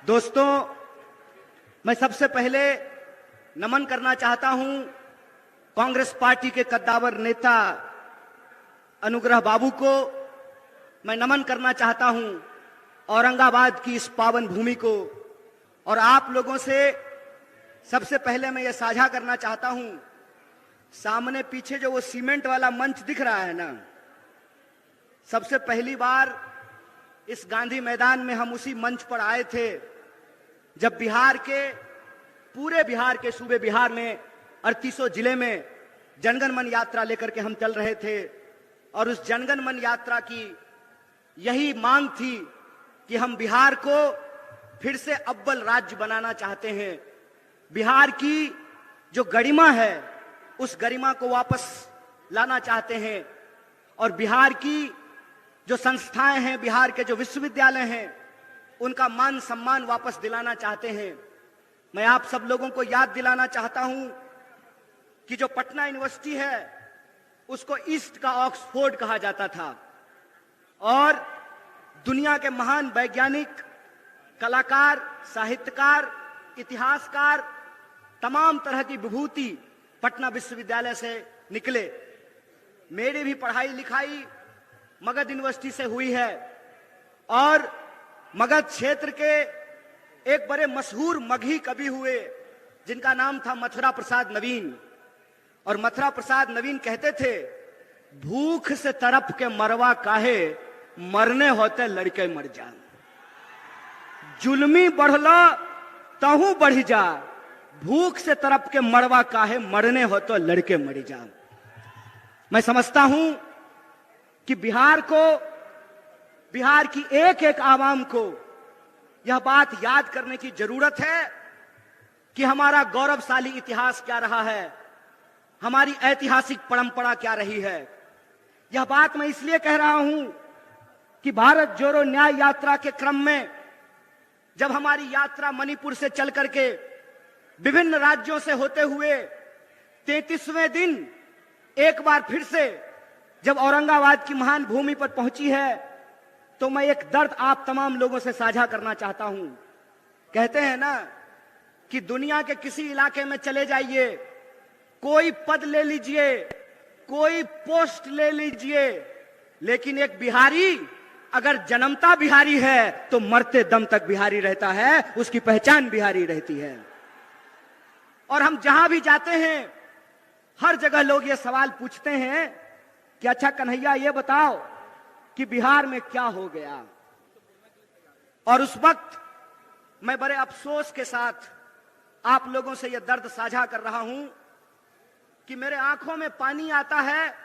दोस्तों, मैं सबसे पहले नमन करना चाहता हूं कांग्रेस पार्टी के कद्दावर नेता अनुग्रह बाबू को। मैं नमन करना चाहता हूं औरंगाबाद की इस पावन भूमि को। और आप लोगों से सबसे पहले मैं ये साझा करना चाहता हूं, सामने पीछे जो वो सीमेंट वाला मंच दिख रहा है ना, सबसे पहली बार इस गांधी मैदान में हम उसी मंच पर आए थे जब पूरे बिहार के सूबे बिहार में 38 जिले में जनगण मन यात्रा लेकर के हम चल रहे थे। और उस जनगण मन यात्रा की यही मांग थी कि हम बिहार को फिर से अव्वल राज्य बनाना चाहते हैं। बिहार की जो गरिमा है उस गरिमा को वापस लाना चाहते हैं और बिहार की जो संस्थाएं हैं, बिहार के जो विश्वविद्यालय हैं, उनका मान सम्मान वापस दिलाना चाहते हैं। मैं आप सब लोगों को याद दिलाना चाहता हूं कि जो पटना यूनिवर्सिटी है उसको ईस्ट का ऑक्सफोर्ड कहा जाता था और दुनिया के महान वैज्ञानिक, कलाकार, साहित्यकार, इतिहासकार, तमाम तरह की विभूति पटना विश्वविद्यालय से निकले। मेरी भी पढ़ाई लिखाई मगध यूनिवर्सिटी से हुई है और मगध क्षेत्र के एक बड़े मशहूर मगही कवि हुए जिनका नाम था मथुरा प्रसाद नवीन। और मथुरा प्रसाद नवीन कहते थे, भूख से तरफ के मरवा काहे, मरने होते लड़के मर जा। जुल्मी बढ़लो तहू बढ़ी जा, भूख से तरफ के मरवा काहे, मरने हो तो लड़के मर जा। मैं समझता हूं कि बिहार की एक एक आवाम को यह बात याद करने की जरूरत है कि हमारा गौरवशाली इतिहास क्या रहा है, हमारी ऐतिहासिक परंपरा क्या रही है। यह बात मैं इसलिए कह रहा हूं कि भारत जोड़ो न्याय यात्रा के क्रम में जब हमारी यात्रा मणिपुर से चल करके विभिन्न राज्यों से होते हुए 33वें दिन एक बार फिर से जब औरंगाबाद की महान भूमि पर पहुंची है, तो मैं एक दर्द आप तमाम लोगों से साझा करना चाहता हूं। कहते हैं ना कि दुनिया के किसी इलाके में चले जाइए, कोई पद ले लीजिए, कोई पोस्ट ले लीजिए, लेकिन एक बिहारी अगर जन्मता बिहारी है तो मरते दम तक बिहारी रहता है, उसकी पहचान बिहारी रहती है। और हम जहां भी जाते हैं हर जगह लोग ये सवाल पूछते हैं कि अच्छा कन्हैया ये बताओ कि बिहार में क्या हो गया। और उस वक्त मैं बड़े अफसोस के साथ आप लोगों से यह दर्द साझा कर रहा हूं कि मेरे आंखों में पानी आता है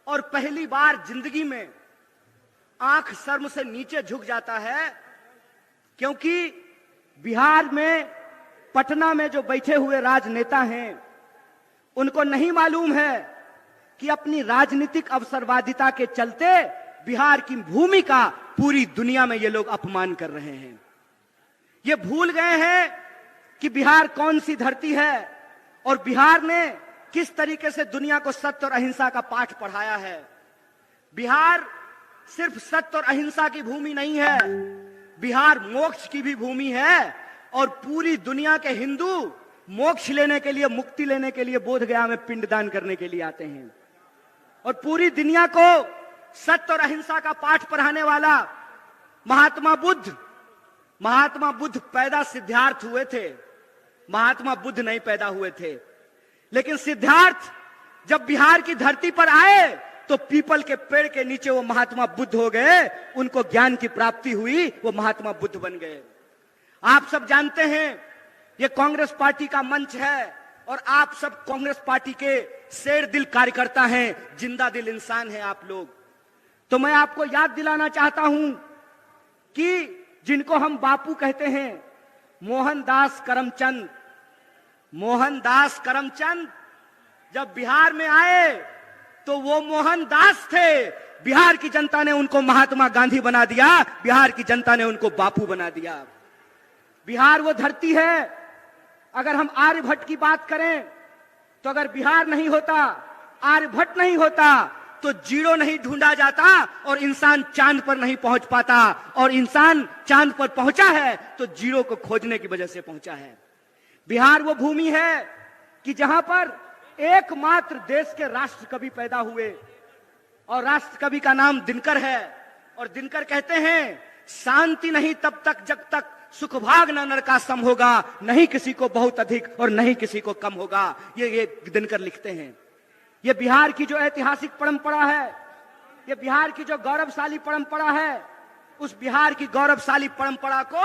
और पहली बार जिंदगी में आंख शर्म से नीचे झुक जाता है, क्योंकि बिहार में पटना में जो बैठे हुए राजनेता हैं उनको नहीं मालूम है कि अपनी राजनीतिक अवसरवादिता के चलते बिहार की भूमि का पूरी दुनिया में ये लोग अपमान कर रहे हैं। ये भूल गए हैं कि बिहार कौन सी धरती है और बिहार ने किस तरीके से दुनिया को सत्य और अहिंसा का पाठ पढ़ाया है। बिहार सिर्फ सत्य और अहिंसा की भूमि नहीं है, बिहार मोक्ष की भी भूमि है और पूरी दुनिया के हिंदू मोक्ष लेने के लिए, मुक्ति लेने के लिए बोधगया में पिंडदान करने के लिए आते हैं। और पूरी दुनिया को सत्य और अहिंसा का पाठ पढ़ाने वाला महात्मा बुद्ध पैदा सिद्धार्थ हुए थे, महात्मा बुद्ध नहीं पैदा हुए थे। लेकिन सिद्धार्थ जब बिहार की धरती पर आए तो पीपल के पेड़ के नीचे वो महात्मा बुद्ध हो गए, उनको ज्ञान की प्राप्ति हुई, वो महात्मा बुद्ध बन गए। आप सब जानते हैं ये कांग्रेस पार्टी का मंच है और आप सब कांग्रेस पार्टी के शेर दिल कार्यकर्ता हैं, जिंदा दिल इंसान हैं आप लोग। तो मैं आपको याद दिलाना चाहता हूं कि जिनको हम बापू कहते हैं, मोहनदास करमचंद जब बिहार में आए तो वो मोहनदास थे। बिहार की जनता ने उनको महात्मा गांधी बना दिया, बिहार की जनता ने उनको बापू बना दिया। बिहार वो धरती है, अगर हम आर्यभट्ट की बात करें तो अगर बिहार नहीं होता, आर्यभट्ट नहीं होता तो जीरो नहीं ढूंढा जाता और इंसान चांद पर नहीं पहुंच पाता, और इंसान चांद पर पहुंचा है तो जीरो को खोजने की वजह से पहुंचा है। बिहार वो भूमि है कि जहां पर एकमात्र देश के राष्ट्र कवि पैदा हुए, और राष्ट्र कवि का नाम दिनकर है। और दिनकर कहते हैं, शांति नहीं तब तक जब तक सुख भाग न नर का सम होगा, नहीं किसी को बहुत अधिक और नहीं किसी को कम होगा। ये दिनकर लिखते हैं। ये बिहार की जो ऐतिहासिक परंपरा है, ये बिहार की जो गौरवशाली परंपरा है, उस बिहार की गौरवशाली परंपरा को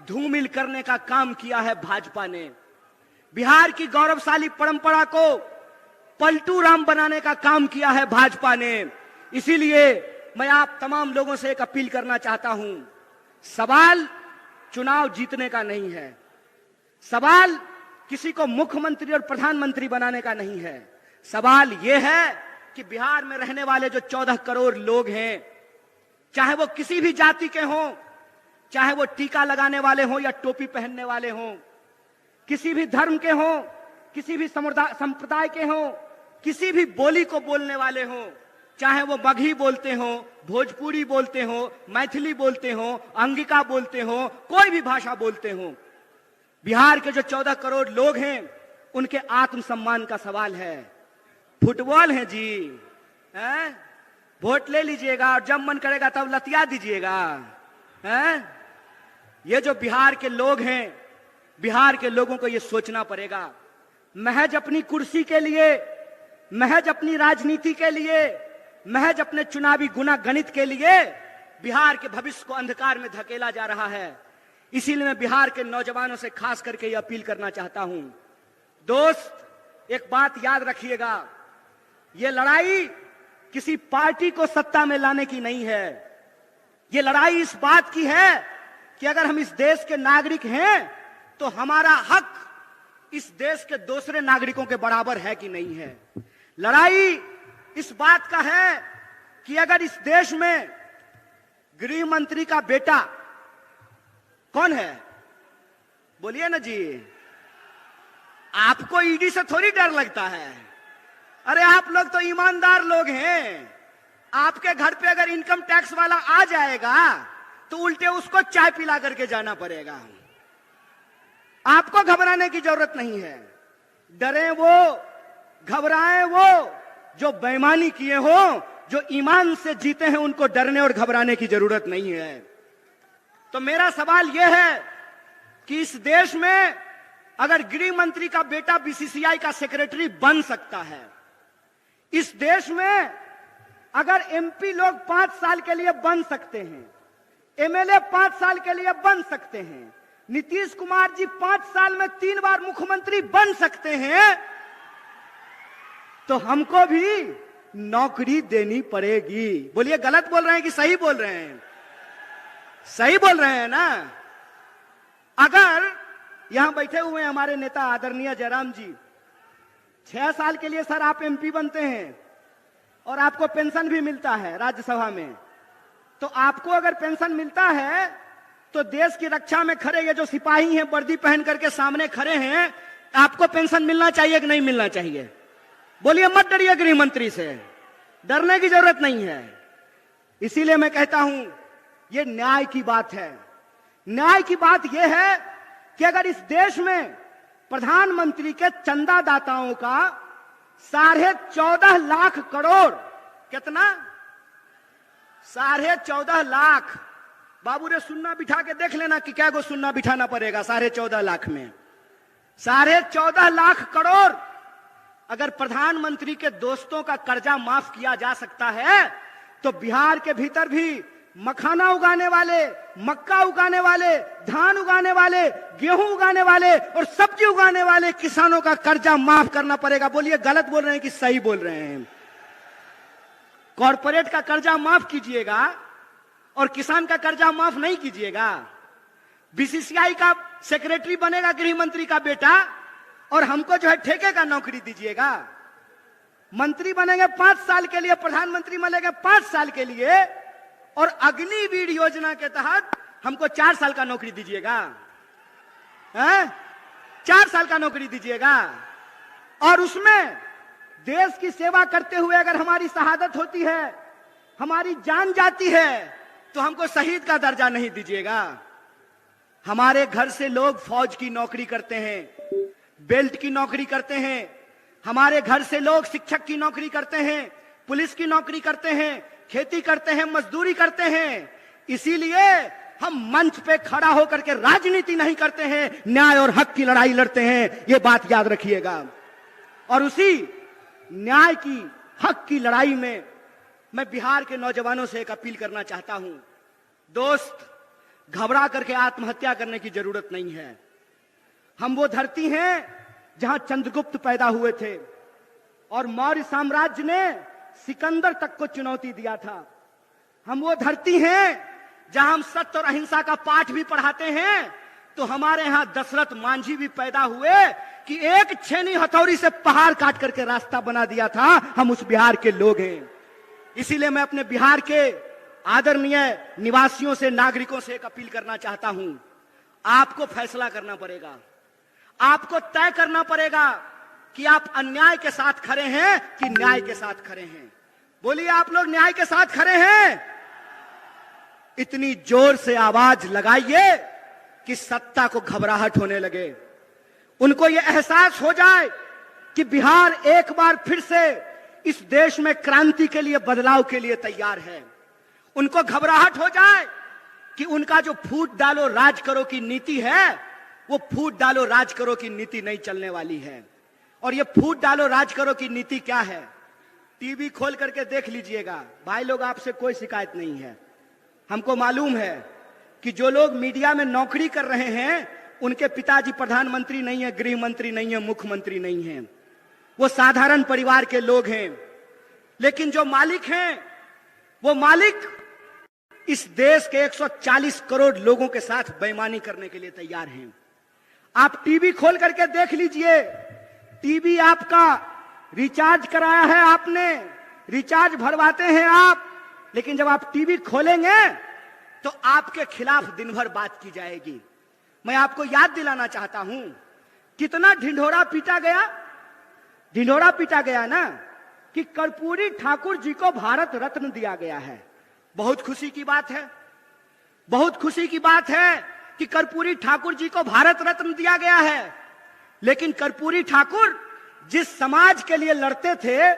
धूमिल करने का काम किया है भाजपा ने। बिहार की गौरवशाली परंपरा को पलटू राम बनाने का काम किया है भाजपा ने। इसीलिए मैं आप तमाम लोगों से एक अपील करना चाहता हूं, सवाल चुनाव जीतने का नहीं है, सवाल किसी को मुख्यमंत्री और प्रधानमंत्री बनाने का नहीं है। सवाल यह है कि बिहार में रहने वाले जो 14 करोड़ लोग हैं, चाहे वो किसी भी जाति के हों, चाहे वो टीका लगाने वाले हों या टोपी पहनने वाले हों, किसी भी धर्म के हों, किसी भी संप्रदाय के हों, किसी भी बोली को बोलने वाले हों, चाहे वो मगही बोलते हों, भोजपुरी बोलते हों, मैथिली बोलते हों, अंगिका बोलते हों, कोई भी भाषा बोलते हों, बिहार के जो 14 करोड़ लोग हैं उनके आत्मसम्मान का सवाल है। फुटबॉल है जी, हैं? वोट ले लीजिएगा और जब मन करेगा तब लतिया दीजिएगा, हैं? ये जो बिहार के लोग हैं, बिहार के लोगों को ये सोचना पड़ेगा। महज अपनी कुर्सी के लिए, महज अपनी राजनीति के लिए, महज अपने चुनावी गुणागणित के लिए बिहार के भविष्य को अंधकार में धकेला जा रहा है। इसीलिए मैं बिहार के नौजवानों से खास करके ये अपील करना चाहता हूं, दोस्त एक बात याद रखिएगा, ये लड़ाई किसी पार्टी को सत्ता में लाने की नहीं है। ये लड़ाई इस बात की है कि अगर हम इस देश के नागरिक हैं तो हमारा हक इस देश के दूसरे नागरिकों के बराबर है कि नहीं है। लड़ाई इस बात का है कि अगर इस देश में गृह मंत्री का बेटा कौन है, बोलिए ना जी, आपको ईडी से थोड़ी डर लगता है। अरे आप लोग तो ईमानदार लोग हैं। आपके घर पे अगर इनकम टैक्स वाला आ जाएगा तो उल्टे उसको चाय पिला करके जाना पड़ेगा। आपको घबराने की जरूरत नहीं है। डरे वो, घबराए वो जो बेईमानी किए हो, जो ईमान से जीते हैं, उनको डरने और घबराने की जरूरत नहीं है। तो मेरा सवाल यह है कि इस देश में अगर गृह मंत्री का बेटा बीसीसीआई का सेक्रेटरी बन सकता है, इस देश में अगर एमपी लोग 5 साल के लिए बन सकते हैं, एमएलए 5 साल के लिए बन सकते हैं, नीतीश कुमार जी 5 साल में 3 बार मुख्यमंत्री बन सकते हैं, तो हमको भी नौकरी देनी पड़ेगी। बोलिए गलत बोल रहे हैं कि सही बोल रहे हैं? सही बोल रहे हैं ना? अगर यहां बैठे हुए हमारे नेता आदरणीय जयराम जी, 6 साल के लिए सर आप एमपी बनते हैं और आपको पेंशन भी मिलता है राज्यसभा में, तो आपको अगर पेंशन मिलता है तो देश की रक्षा में खड़े ये जो सिपाही हैं वर्दी पहन करके सामने खड़े हैं, आपको पेंशन मिलना चाहिए कि नहीं मिलना चाहिए? बोलिए, मत डरिए गृह मंत्री से, डरने की जरूरत नहीं है। इसीलिए मैं कहता हूं ये न्याय की बात है। न्याय की बात यह है कि अगर इस देश में प्रधानमंत्री के चंदादाताओं का 14.5 लाख करोड़, कितना? 14.5 लाख। बाबू रे सुन्ना बिठा के देख लेना कि क्या को सुन्ना बिठाना पड़ेगा 14.5 लाख में। 14.5 लाख करोड़ अगर प्रधानमंत्री के दोस्तों का कर्जा माफ किया जा सकता है, तो बिहार के भीतर भी मखाना उगाने वाले, मक्का उगाने वाले, धान उगाने वाले, गेहूं उगाने वाले और सब्जी उगाने वाले किसानों का कर्जा माफ करना पड़ेगा। बोलिए गलत बोल रहे हैं कि सही बोल रहे हैं? कॉर्पोरेट का कर्जा माफ कीजिएगा और किसान का कर्जा माफ नहीं कीजिएगा। बीसीसीआई का सेक्रेटरी बनेगा गृह मंत्री का बेटा और हमको जो है ठेके का नौकरी दीजिएगा। मंत्री बनेंगे 5 साल के लिए, प्रधानमंत्री बनेंगे 5 साल के लिए, और अग्निवीर योजना के तहत हमको 4 साल का नौकरी दीजिएगा। 4 साल का नौकरी दीजिएगा और उसमें देश की सेवा करते हुए अगर हमारी शहादत होती है, हमारी जान जाती है, तो हमको शहीद का दर्जा नहीं दीजिएगा। हमारे घर से लोग फौज की नौकरी करते हैं, बेल्ट की नौकरी करते हैं, हमारे घर से लोग शिक्षक की नौकरी करते हैं, पुलिस की नौकरी करते हैं, खेती करते हैं, मजदूरी करते हैं। इसीलिए हम मंच पे खड़ा होकर के राजनीति नहीं करते हैं, न्याय और हक की लड़ाई लड़ते हैं। ये बात याद रखिएगा। और उसी न्याय की, हक की लड़ाई में मैं बिहार के नौजवानों से एक अपील करना चाहता हूं। दोस्त, घबरा करके आत्महत्या करने की जरूरत नहीं है। हम वो धरती हैं जहां चंद्रगुप्त पैदा हुए थे और मौर्य साम्राज्य ने सिकंदर तक को चुनौती दिया था। हम वो धरती हैं जहां हम सत्य और अहिंसा का पाठ भी पढ़ाते हैं। तो हमारे यहां दशरथ मांझी भी पैदा हुए कि एक छेनी हथौड़ी से पहाड़ काट करके रास्ता बना दिया था। हम उस बिहार के लोग हैं। इसीलिए मैं अपने बिहार के आदरणीय निवासियों से, नागरिकों से एक अपील करना चाहता हूं। आपको फैसला करना पड़ेगा, आपको तय करना पड़ेगा कि आप अन्याय के साथ खड़े हैं कि न्याय के साथ खड़े हैं। बोलिए, आप लोग न्याय के साथ खड़े हैं? इतनी जोर से आवाज लगाइए कि सत्ता को घबराहट होने लगे, उनको यह एहसास हो जाए कि बिहार एक बार फिर से इस देश में क्रांति के लिए, बदलाव के लिए तैयार है। उनको घबराहट हो जाए कि उनका जो फूट डालो राज करो की नीति है, वो फूट डालो राज करो की नीति नहीं चलने वाली है। और ये फूट डालो राज करो की नीति क्या है? टीवी खोल करके देख लीजिएगा। भाई लोग, आपसे कोई शिकायत नहीं है। हमको मालूम है कि जो लोग मीडिया में नौकरी कर रहे हैं, उनके पिताजी प्रधानमंत्री नहीं है, गृह मंत्री नहीं है, मुख्यमंत्री नहीं है। वो साधारण परिवार के लोग हैं। लेकिन जो मालिक हैं, वो मालिक इस देश के 140 करोड़ लोगों के साथ बेईमानी करने के लिए तैयार हैं। आप टीवी खोल करके देख लीजिए। टीवी आपका रिचार्ज कराया है आपने, रिचार्ज भरवाते हैं आप, लेकिन जब आप टीवी खोलेंगे तो आपके खिलाफ दिन भर बात की जाएगी। मैं आपको याद दिलाना चाहता हूं, कितना ढिंढोरा पीटा गया। ढिंढोरा पीटा गया ना कि कर्पूरी ठाकुर जी को भारत रत्न दिया गया है। बहुत खुशी की बात है, बहुत खुशी की बात है कि कर्पूरी ठाकुर जी को भारत रत्न दिया गया है। लेकिन कर्पूरी ठाकुर जिस समाज के लिए लड़ते थे,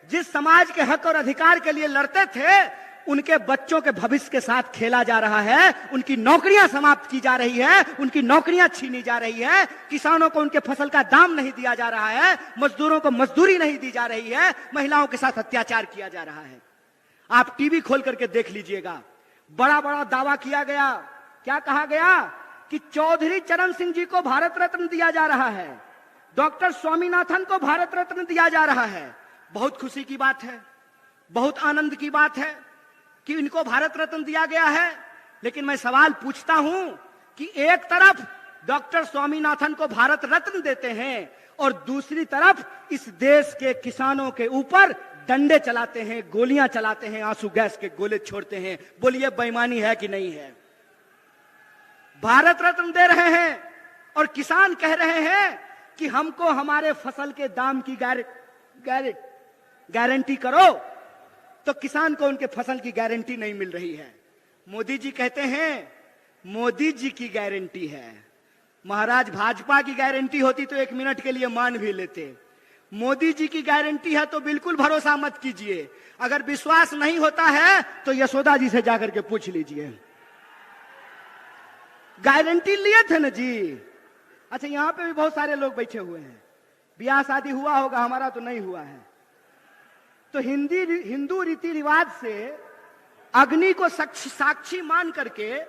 जिस समाज के हक और अधिकार के लिए लड़ते थे, उनके बच्चों के भविष्य के साथ खेला जा रहा है। उनकी नौकरियां समाप्त की जा रही है, उनकी नौकरियां छीनी जा रही है। किसानों को उनके फसल का दाम नहीं दिया जा रहा है, मजदूरों को मजदूरी नहीं दी जा रही है, महिलाओं के साथ अत्याचार किया जा रहा है। आप टीवी खोल करके देख लीजिएगा। बड़ा बड़ा दावा किया गया। क्या कहा गया कि चौधरी चरण सिंह जी को भारत रत्न दिया जा रहा है, डॉक्टर स्वामीनाथन को भारत रत्न दिया जा रहा है। बहुत खुशी की बात है, बहुत आनंद की बात है कि इनको भारत रत्न दिया गया है। लेकिन मैं सवाल पूछता हूं कि एक तरफ डॉक्टर स्वामीनाथन को भारत रत्न देते हैं और दूसरी तरफ इस देश के किसानों के ऊपर डंडे चलाते हैं, गोलियां चलाते हैं, आंसू गैस के गोले छोड़ते हैं। बोलिए, बेईमानी है कि नहीं है? भारत रत्न दे रहे हैं और किसान कह रहे हैं कि हमको हमारे फसल के दाम की गारंटी करो, तो किसान को उनके फसल की गारंटी नहीं मिल रही है। मोदी जी कहते हैं मोदी जी की गारंटी है। महाराज, भाजपा की गारंटी होती तो 1 मिनट के लिए मान भी लेते। मोदी जी की गारंटी है तो बिल्कुल भरोसा मत कीजिए। अगर विश्वास नहीं होता है तो यशोदा जी से जाकर के पूछ लीजिए। गारंटी लिए थे ना जी। अच्छा, यहां पे भी बहुत सारे लोग बैठे हुए हैं। ब्याह शादी हुआ होगा, हमारा तो नहीं हुआ है। तो हिंदू रीति रिवाज से अग्नि को साक्षी मान करके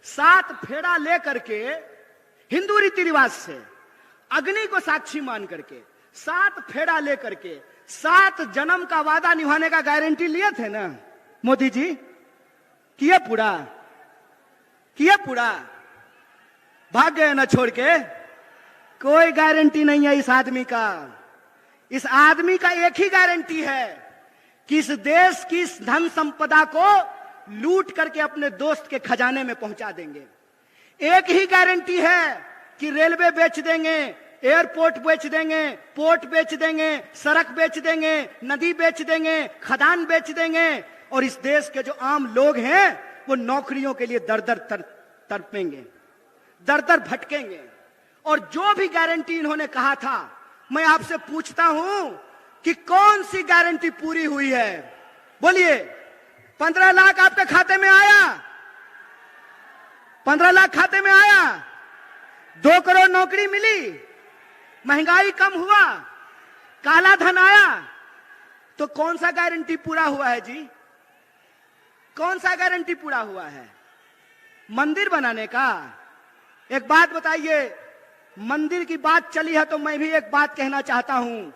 7 फेरा ले करके, हिंदू रीति रिवाज से अग्नि को साक्षी मान करके 7 फेरा ले करके 7 जन्म का वादा निभाने का गारंटी लिए थे ना मोदी जी? किए पूरा? किए पूरा? भाग गए ना छोड़ के? कोई गारंटी नहीं है इस आदमी का। इस आदमी का एक ही गारंटी है कि इस देश की इस धन संपदा को लूट करके अपने दोस्त के खजाने में पहुंचा देंगे। एक ही गारंटी है कि रेलवे बेच देंगे, एयरपोर्ट बेच देंगे, पोर्ट बेच देंगे, सड़क बेच देंगे, नदी बेच देंगे, खदान बेच देंगे, और इस देश के जो आम लोग हैं वो नौकरियों के लिए दर दर तड़पेंगे, दर दर भटकेंगे। और जो भी गारंटी इन्होंने कहा था, मैं आपसे पूछता हूं कि कौन सी गारंटी पूरी हुई है? बोलिए। 15 लाख आपके खाते में आया? 15 लाख खाते में आया? 2 करोड़ नौकरी मिली? महंगाई कम हुआ? काला धन आया? तो कौन सा गारंटी पूरा हुआ है जी? कौन सा गारंटी पूरा हुआ है? मंदिर बनाने का? एक बात बताइए, मंदिर की बात चली है तो मैं भी एक बात कहना चाहता हूं।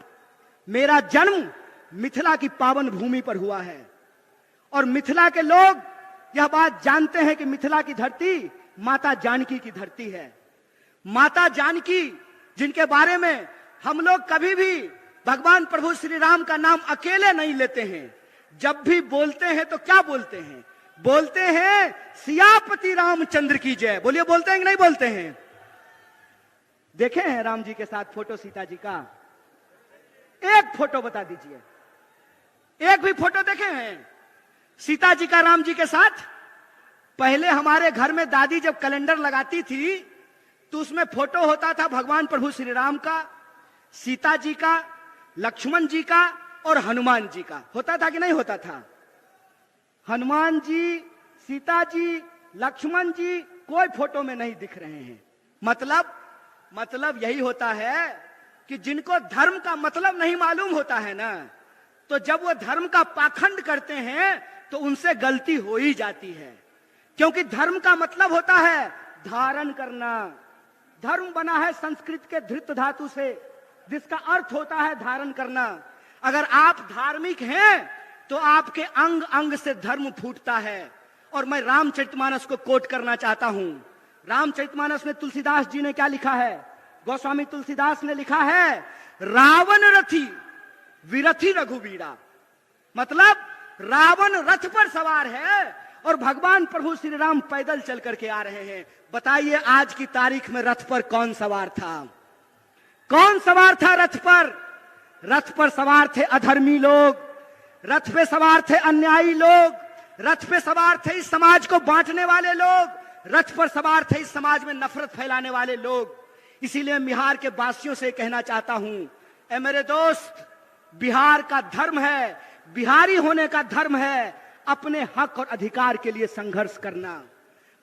मेरा जन्म मिथिला की पावन भूमि पर हुआ है, और मिथिला के लोग यह बात जानते हैं कि मिथिला की धरती माता जानकी की धरती है। माता जानकी, जिनके बारे में हम लोग कभी भी भगवान प्रभु श्री राम का नाम अकेले नहीं लेते हैं। जब भी बोलते हैं तो क्या बोलते हैं? बोलते हैं सियापति रामचंद्र की जय। बोलिए, बोलते हैं कि नहीं बोलते हैं? देखे हैं राम जी के साथ फोटो सीता जी का? एक फोटो बता दीजिए, एक भी फोटो देखे हैं सीता जी का राम जी के साथ? पहले हमारे घर में दादी जब कैलेंडर लगाती थी तो उसमें फोटो होता था भगवान प्रभु श्री राम का, सीता जी का, लक्ष्मण जी का और हनुमान जी का। होता था कि नहीं होता था? हनुमान जी, सीता जी, लक्ष्मण जी कोई फोटो में नहीं दिख रहे हैं। मतलब यही होता है कि जिनको धर्म का मतलब नहीं मालूम होता है ना, तो जब वो धर्म का पाखंड करते हैं तो उनसे गलती हो ही जाती है। क्योंकि धर्म का मतलब होता है धारण करना। धर्म बना है संस्कृत के धृत धातु से, जिसका अर्थ होता है धारण करना। अगर आप धार्मिक हैं तो आपके अंग अंग से धर्म फूटता है। और मैं रामचरितमानस को कोट करना चाहता हूं। रामचरितमानस में तुलसीदास जी ने क्या लिखा है? गोस्वामी तुलसीदास ने लिखा है, रावण रथी विरथी रघुवीरा। मतलब रावण रथ पर सवार है और भगवान प्रभु श्री राम पैदल चल करके आ रहे हैं। बताइए आज की तारीख में रथ पर कौन सवार था? कौन सवार था रथ पर? रथ पर सवार थे अधर्मी लोग, रथ पे सवार थे अन्यायी लोग, रथ पे सवार थे इस समाज को बांटने वाले लोग, रथ पर सवार थे इस समाज में नफरत फैलाने वाले लोग। इसीलिए बिहार के वासियों से कहना चाहता हूं, ए मेरे दोस्त, बिहार का धर्म है, बिहारी होने का धर्म है अपने हक और अधिकार के लिए संघर्ष करना।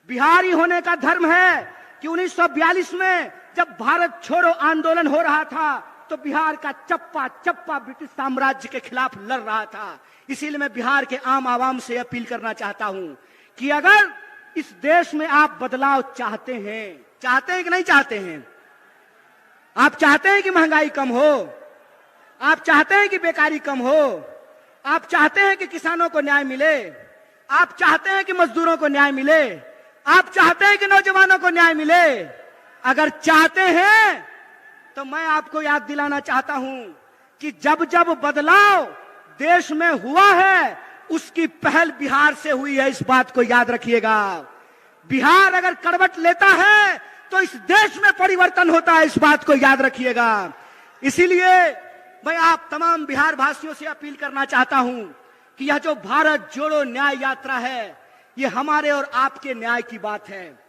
बिहारी होने का धर्म है कि 1942 में जब भारत छोड़ो आंदोलन हो रहा था तो बिहार का चप्पा चप्पा ब्रिटिश साम्राज्य के खिलाफ लड़ रहा था। इसीलिए मैं बिहार के आम आवाम से अपील करना चाहता हूं कि अगर इस देश में आप बदलाव चाहते हैं कि नहीं चाहते हैं? आप चाहते हैं कि महंगाई कम हो? आप चाहते हैं कि बेकारी कम हो? आप चाहते हैं कि किसानों को न्याय मिले? आप चाहते हैं कि मजदूरों को न्याय मिले? आप चाहते हैं कि नौजवानों को न्याय मिले? अगर चाहते हैं तो मैं आपको याद दिलाना चाहता हूं कि जब जब बदलाव देश में हुआ है उसकी पहल बिहार से हुई है। इस बात को याद रखिएगा। बिहार अगर करवट लेता है तो इस देश में परिवर्तन होता है। इस बात को याद रखिएगा। इसीलिए मैं आप तमाम बिहार वासियों से अपील करना चाहता हूं कि यह जो भारत जोड़ो न्याय यात्रा है, ये हमारे और आपके न्याय की बात है।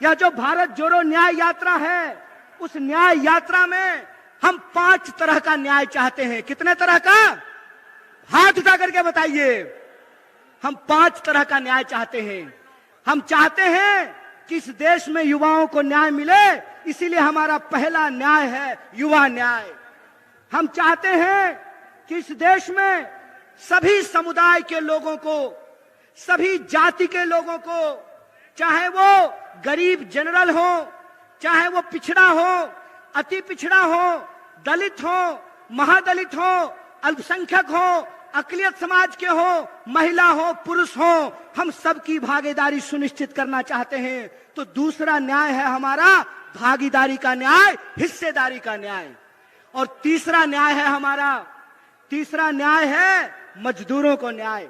यह जो भारत जोड़ो न्याय यात्रा है, उस न्याय यात्रा में हम 5 तरह का न्याय चाहते हैं। कितने तरह का? हाथ उठा करके बताइए। हम 5 तरह का न्याय चाहते हैं। हम चाहते हैं कि इस देश में युवाओं को न्याय मिले, इसीलिए हमारा पहला न्याय है युवा न्याय। हम चाहते हैं कि इस देश में सभी समुदाय के लोगों को, सभी जाति के लोगों को, चाहे वो गरीब जनरल हो, चाहे वो पिछड़ा हो, अति पिछड़ा हो, दलित हो, महादलित हो, अल्पसंख्यक हो, अकलियत समाज के हो, महिला हो, पुरुष हो, हम सबकी भागीदारी सुनिश्चित करना चाहते हैं। तो दूसरा न्याय है हमारा भागीदारी का न्याय, हिस्सेदारी का न्याय। और तीसरा न्याय है मजदूरों को न्याय।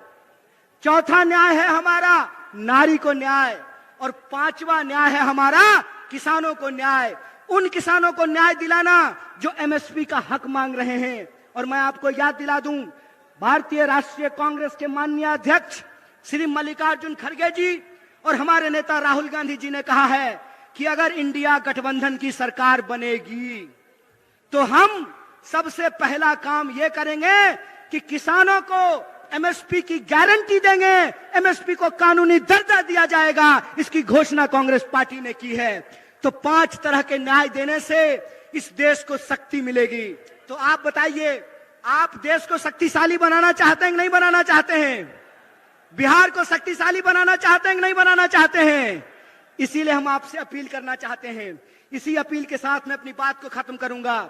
चौथा न्याय है हमारा नारी को न्याय। और 5वां न्याय है हमारा किसानों को न्याय। उन किसानों को न्याय दिलाना जो एमएसपी का हक मांग रहे हैं। और मैं आपको याद दिला दूं, भारतीय राष्ट्रीय कांग्रेस के माननीय अध्यक्ष श्री मल्लिकार्जुन खड़गे जी और हमारे नेता राहुल गांधी जी ने कहा है कि अगर इंडिया गठबंधन की सरकार बनेगी तो हम सबसे पहला काम यह करेंगे कि किसानों को एमएसपी की गारंटी देंगे, एमएसपी को कानूनी दर्जा दिया जाएगा। इसकी घोषणा कांग्रेस पार्टी ने की है। तो 5 तरह के न्याय देने से इस देश को शक्ति मिलेगी। तो आप बताइए, आप देश को शक्तिशाली बनाना चाहते हैं कि नहीं बनाना चाहते हैं? बिहार को शक्तिशाली बनाना चाहते हैं कि नहीं बनाना चाहते हैं? इसीलिए हम आपसे अपील करना चाहते हैं। इसी अपील के साथ मैं अपनी बात को खत्म करूंगा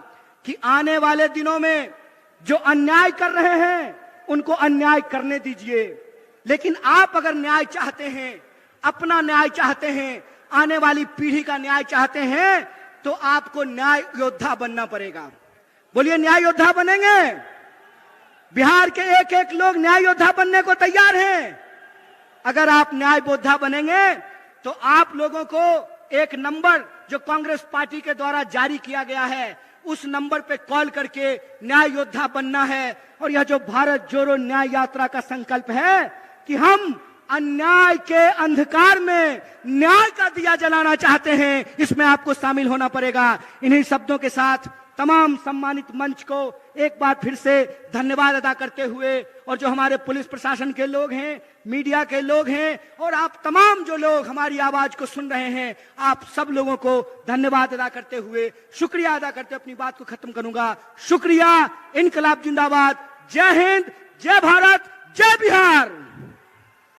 कि आने वाले दिनों में जो अन्याय कर रहे हैं उनको अन्याय करने दीजिए, लेकिन आप अगर न्याय चाहते हैं, अपना न्याय चाहते हैं, आने वाली पीढ़ी का न्याय चाहते हैं, तो आपको न्याय योद्धा बनना पड़ेगा। बोलिए, न्याय योद्धा बनेंगे? बिहार के एक एक लोग न्याय योद्धा बनने को तैयार हैं। अगर आप न्याय योद्धा बनेंगे तो आप लोगों को एक नंबर जो कांग्रेस पार्टी के द्वारा जारी किया गया है, उस नंबर पे कॉल करके न्याय योद्धा बनना है। और यह जो भारत जोड़ो न्याय यात्रा का संकल्प है कि हम अन्याय के अंधकार में न्याय का दिया जलाना चाहते हैं, इसमें आपको शामिल होना पड़ेगा। इन्हीं शब्दों के साथ तमाम सम्मानित मंच को एक बार फिर से धन्यवाद अदा करते हुए, और जो हमारे पुलिस प्रशासन के लोग हैं, मीडिया के लोग हैं, और आप तमाम जो लोग हमारी आवाज को सुन रहे हैं, आप सब लोगों को धन्यवाद अदा करते हुए, शुक्रिया अदा करते अपनी बात को खत्म करूंगा। शुक्रिया। इनकलाब जिंदाबाद। जय हिंद, जय भारत, जय बिहार।